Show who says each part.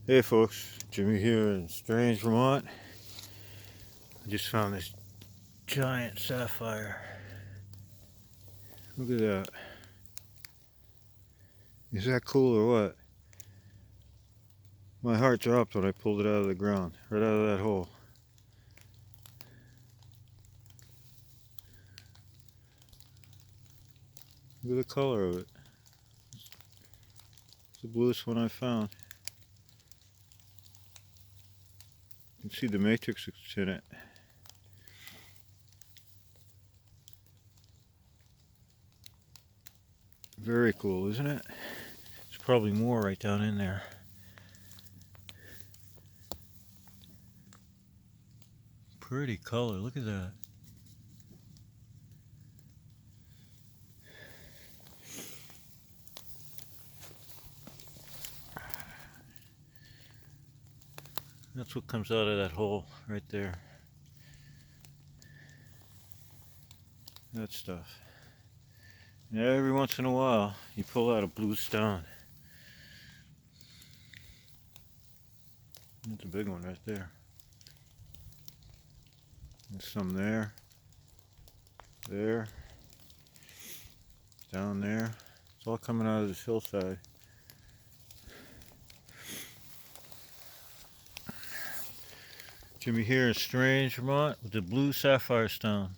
Speaker 1: Hey folks, Jimmy here in Strange, Vermont. I just found this giant sapphire. Look at that. Is that cool or what? My heart dropped when I pulled it out of the ground, right out of that hole. Look at the color of it. It's the bluest one I found. You can see the matrix that's in it. Very cool, isn't it? There's probably more right down in there. Pretty color, look at that. That's what comes out of that hole right there. That stuff. And every once in a while, you pull out a blue stone. That's a big one right there. There's some there, down there. It's all coming out of this hillside. Jimmy here in Strange, Vermont with the blue sapphire stone.